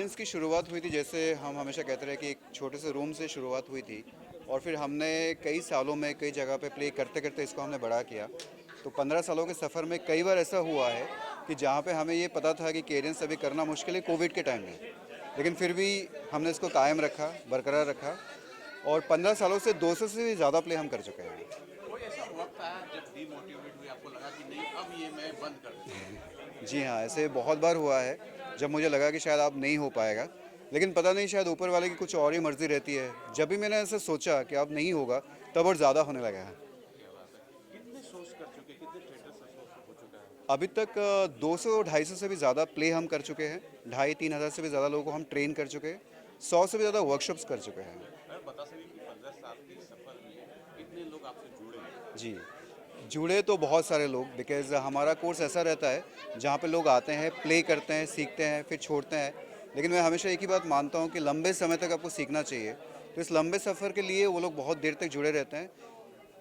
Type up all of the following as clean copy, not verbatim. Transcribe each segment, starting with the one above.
Cadence की शुरुआत हुई थी, जैसे हम हमेशा कहते रहे कि एक छोटे से रूम से शुरुआत हुई थी और फिर हमने कई सालों में कई जगह पे प्ले करते करते इसको हमने बड़ा किया। तो 15 सालों के सफ़र में कई बार ऐसा हुआ है कि जहाँ पे हमें ये पता था कि केडेंस अभी करना मुश्किल है कोविड के टाइम में, लेकिन फिर भी हमने इसको कायम रखा, बरकरार रखा और 15 सालों से 200 से भी ज़्यादा प्ले हम कर चुके हैं। कोई ऐसा वक्त आया जब डीमोटिवेट हुए, आपको लगा कि नहीं अब ये मैं बंद कर देता हूँ? जी हाँ, ऐसे बहुत बार हुआ है जब मुझे लगा कि शायद अब नहीं हो पाएगा, लेकिन पता नहीं शायद ऊपर वाले की कुछ और ही मर्ज़ी रहती है। जब भी मैंने ऐसे सोचा कि अब नहीं होगा, तब और ज़्यादा होने लगा है। क्या बात है। कितने शोज कर चुके, कितने थिएटर से शो हो चुका है? अभी तक 200-250 से भी ज़्यादा प्ले हम कर चुके हैं, 2,500-3,000 से भी ज़्यादा लोगों को हम ट्रेन कर चुके हैं, 100 से भी ज़्यादा वर्कशॉप्स कर चुके हैं। अगर बता सकें कि 15 साल के सफर में कितने लोग आपसे जुड़े हैं? जी, जुड़े तो बहुत सारे लोग, बिकॉज़ हमारा कोर्स ऐसा रहता है जहाँ पे लोग आते हैं, प्ले करते हैं, सीखते हैं, फिर छोड़ते हैं। लेकिन मैं हमेशा एक ही बात मानता हूँ कि लंबे समय तक आपको सीखना चाहिए। तो इस लंबे सफ़र के लिए वो लोग बहुत देर तक जुड़े रहते हैं।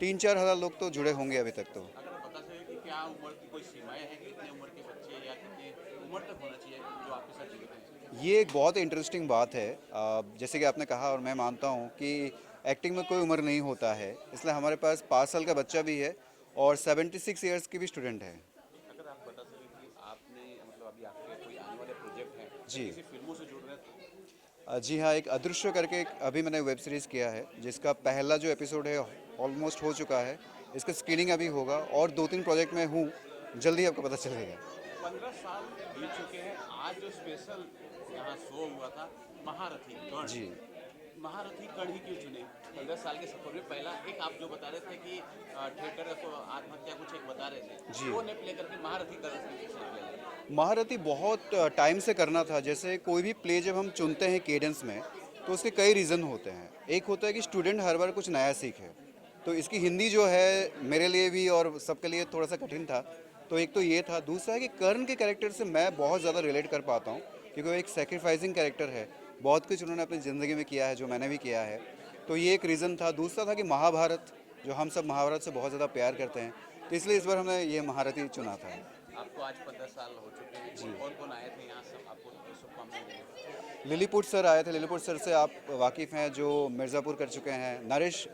3-4 हज़ार लोग तो जुड़े होंगे अभी तक तो। अगर आप बता सकें कि क्या उम्र की कोई सीमाएं हैं कि कितने उम्र के बच्चे या कितने उम्र तक होना चाहिए जो आपके साथ जुड़ते हैं? ये एक बहुत इंटरेस्टिंग बात है। जैसे कि आपने कहा और मैं मानता हूँ कि एक्टिंग में कोई उम्र नहीं होता है, इसलिए हमारे पास 5 साल का बच्चा भी है और 76 ईयर्स की भी स्टूडेंट है। अगर आप बता सकें कि आपने मतलब अभी आपके कोई आने वाले प्रोजेक्ट हैं या जी। किसी फिल्मों से जुड़ रहे हैं तो? जी हाँ, एक अदृश्य करके एक अभी मैंने वेब सीरीज़ किया है, जिसका पहला जो एपिसोड है ऑलमोस्ट हो चुका है। इसका स्क्रीनिंग अभी होगा और 2-3 प्रोजेक्ट में हूँ, जल्दी आपको पता चलेगा। 15 साल बीत चुके हैं। आज जो स्पेशल यहाँ शो हुआ था, महारथी कर्ण। जी। महारथी कर्ण ही क्यों चुने? 15 साल के सफर में पहला एक आप जो बता रहे थे कि थिएटर को आत्महत्या कुछ एक बता रहे थे, जी। वो ने प्ले करके महारथी कर्ण क्यों select किया? महारथी बहुत टाइम से करना था। जैसे कोई भी प्ले जब हम चुनते हैं केडेंस में, तो उसके कई रीज़न होते हैं। एक होता है कि स्टूडेंट हर बार कुछ नया सीखे। तो इसकी हिंदी जो है मेरे लिए भी और सबके लिए थोड़ा सा कठिन था। तो एक तो ये था, दूसरा है कि कर्ण के कैरेक्टर से मैं बहुत ज़्यादा रिलेट कर पाता हूँ, क्योंकि वो एक सेक्रीफाइसिंग कैरेक्टर है। बहुत कुछ उन्होंने अपनी ज़िंदगी में किया है जो मैंने भी किया है। तो ये एक रीज़न था। दूसरा था कि महाभारत, जो हम सब महाभारत से बहुत ज़्यादा प्यार करते हैं, तो इसलिए इस बार हमने ये महारथी चुना था। आपको आज 15 साल हो चुके हैं। जी। कौन कौन आए थे यहाँ सब आपको शुभकामनाएं देने? लिलीपुट सर आए थे। लिलीपुट सर से आप वाकिफ़ हैं, जो मिर्ज़ापुर कर चुके हैं। नरेश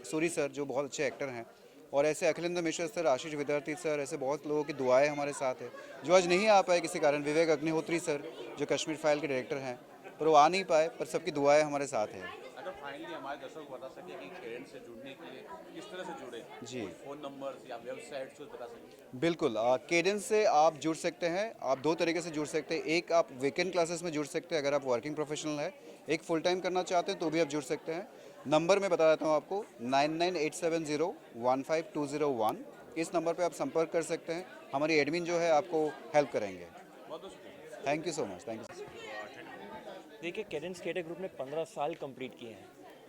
सूरी सर जो बहुत अच्छे एक्टर हैं, और ऐसे अखिलेंद्र मिश्र सर, आशीष विद्यार्थी सर, ऐसे बहुत लोगों की दुआएं हमारे साथ है। जो आज नहीं आ पाए किसी कारण, विवेक अग्निहोत्री सर जो कश्मीर फाइल के डायरेक्टर हैं, पर वो आ नहीं पाए, पर सबकी दुआएं हमारे साथ हैं। अगर फाइनली हमारे दर्शक को बता सके कि खेल से जुड़ने के लिए किस तरह से जुड़े, जी। कोई फ़ोन नंबर या वेबसाइट से बता सकें? बिल्कुल, केडेंस से आप जुड़ सकते हैं। आप दो तरीके से जुड़ सकते हैं। एक, आप वीकेंड क्लासेस में जुड़ सकते हैं अगर आप वर्किंग प्रोफेशनल है। एक फुल टाइम करना चाहते हैं तो भी आप जुड़ सकते हैं। नंबर मैं बता देता हूँ आपको, 9987015201। इस नंबर पे आप संपर्क कर सकते हैं। हमारी एडमिन जो है आपको हेल्प करेंगे। बहुत बहुत शुक्रिया। Thank you so much. Thank you. देखिए, कैडेंस थिएटर ग्रुप ने 15 साल कंप्लीट किए हैं।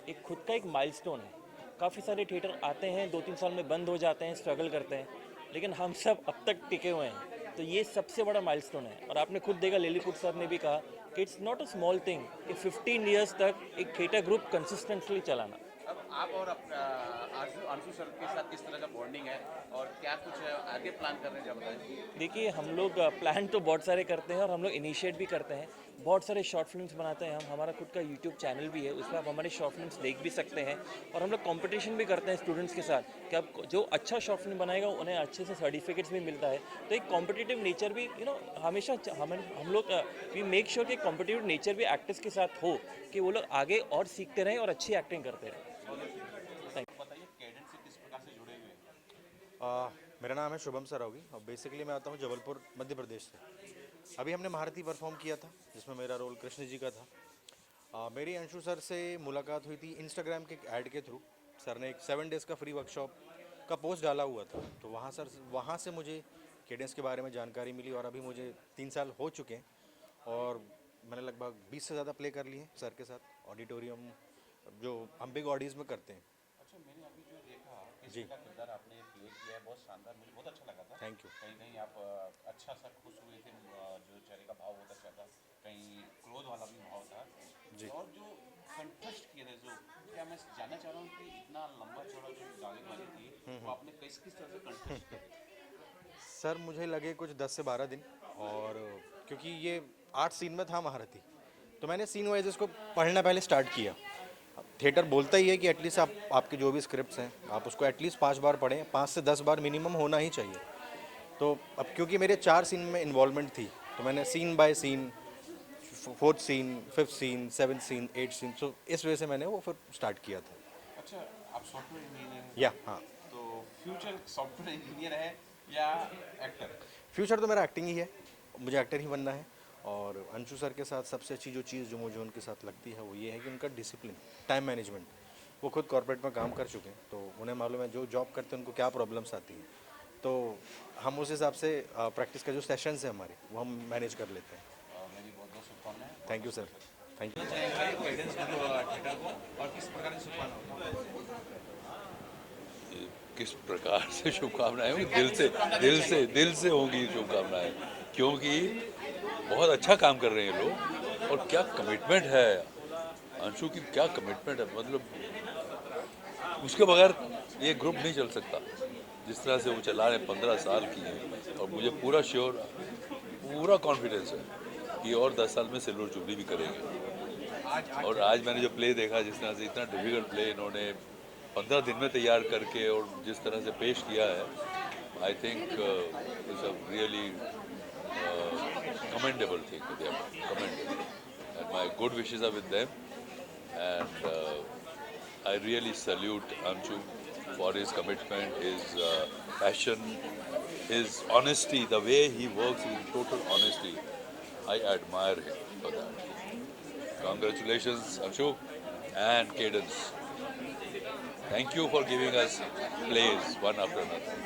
एक खुद का एक माइलस्टोन है। काफ़ी सारे थिएटर आते हैं, 2-3 साल में बंद हो जाते हैं, स्ट्रगल करते हैं, लेकिन हम सब अब तक टिके हुए हैं। तो ये सबसे बड़ा माइलस्टोन है। और आपने खुद देखा, लिलीपुट सर ने भी कहा कि it's not a small thing कि 15 ईयर्स तक एक थिएटर ग्रुप कंसिस्टेंटली चलाना। अब आप और आंसू आंसू सर के साथ किस तरह का बॉन्डिंग है और क्या कुछ आगे प्लान कर रहे हैं, जब बताएं? देखिए, हम लोग प्लान तो बहुत सारे करते हैं और हम लोग इनिशिएट भी करते हैं। बहुत सारे शॉर्ट फिल्म्स बनाते हैं हम। हमारा खुद का यूट्यूब चैनल भी है, उसमें आप हमारे शॉर्ट फिल्म्स देख भी सकते हैं। और हम लोग कंपटीशन भी करते हैं स्टूडेंट्स के साथ कि अब जो अच्छा शॉर्ट फिल्म बनाएगा उन्हें अच्छे से सर्टिफिकेट्स भी मिलता है। तो एक कॉम्पिटिटिव नेचर भी हमेशा हम लोग वी मेक श्योर कि कॉम्पिटिटिव नेचर भी एक्टर्स के साथ हो, कि वो लोग आगे और सीखते रहें और अच्छी एक्टिंग करते रहें। बताइए, कैडेट से किस प्रकार से जुड़े हुए हैं? मेरा नाम है शुभम सरावगी और बेसिकली मैं आता हूँ जबलपुर मध्य प्रदेश से। अभी हमने महारथी परफॉर्म किया था जिसमें मेरा रोल कृष्ण जी का था। मेरी अंशु सर से मुलाकात हुई थी इंस्टाग्राम के ऐड के थ्रू। सर ने एक 7 डेज़ का फ्री वर्कशॉप का पोस्ट डाला हुआ था, तो वहाँ से मुझे केडेंस के बारे में जानकारी मिली और अभी मुझे 3 साल हो चुके हैं और मैंने लगभग 20 से ज़्यादा प्ले कर लिए हैं सर के साथ। ऑडिटोरियम जो हम बिग ऑडियंस में करते हैं। अच्छा, मैंने अभी जो देखा जी। किसी का किरदार आपने प्ले किया है, बहुत शानदार, मुझे बहुत अच्छा लगा था। Thank you. कहीं कहीं आप अच्छा सा खुश हुए थे, जो चेहरे का भाव बहुत अच्छा था, कहीं क्रोध वाला भी भाव था। जी। और जो कंटेस्ट किए थे, जो क्या मैं जानना चाह रहा हूँ कि इतना लंबा चौड़ा जो गाने वाली थी, वो आपने किस किस तरह से कंटेस्ट किए थे? सर मुझे लगे कुछ 10 से 12 दिन, और क्योंकि ये 8 सीन में था महारथी, तो मैंने सीन वाइज इसको पढ़ना पहले स्टार्ट किया। थिएटर बोलता ही है कि एटलीस्ट आप आपके जो भी स्क्रिप्ट्स हैं आप उसको एटलीस्ट 5 बार पढ़ें, 5 से 10 बार मिनिमम होना ही चाहिए। तो अब क्योंकि मेरे 4 सीन में इन्वॉल्वमेंट थी तो मैंने scene by scene, 4th scene, 5th scene, 7th scene, 8th scene, तो इस वजह से मैंने वो फिर स्टार्ट किया था। अच्छा, आप सॉफ्टवेयर इंजीनियर हैं, या हाँ, तो फ्यूचर सॉफ्टवेयर इंजीनियर है या एक्टर? फ्यूचर तो मेरा एक्टिंग ही है, मुझे एक्टर ही बनना है। और अंशु सर के साथ सबसे अच्छी जो चीज़ जो मुझे उनके साथ लगती है वो ये है कि उनका डिसिप्लिन, टाइम मैनेजमेंट। वो खुद कॉर्पोरेट में काम कर चुके हैं तो उन्हें मालूम है जो जॉब करते हैं उनको क्या प्रॉब्लम्स आती हैं। तो हम उस हिसाब से प्रैक्टिस का जो सेशंस है हमारे वो हम मैनेज कर लेते हैं। मेरी बहुत बहुत शुभकामनाएं। Thank you sir, thank you. और किस प्रकार से शुभकामनाएं? किस प्रकार से शुभकामनाएं होंगी? दिल से होंगी शुभकामनाएं, क्योंकि बहुत अच्छा काम कर रहे हैं लोग और क्या कमिटमेंट है अंशु की, क्या कमिटमेंट है। मतलब उसके बगैर ये ग्रुप नहीं चल सकता जिस तरह से वो चला रहे हैं। 15 साल की है और मुझे पूरा कॉन्फिडेंस है कि और 10 साल में सिल्वर जुबली भी करेंगे। और आज मैंने जो प्ले देखा, जिस तरह से इतना डिफिकल्ट प्ले इन्होंने 15 दिन में तैयार करके और जिस तरह से पेश किया है, I think it's a really commendable thing. They are commendable, and my good wishes are with them. And I really salute Anshu for his commitment, his passion, his honesty. The way he works in total honesty, I admire him for that. Congratulations, Anshu and Cadence. Thank you for giving us plays one after another.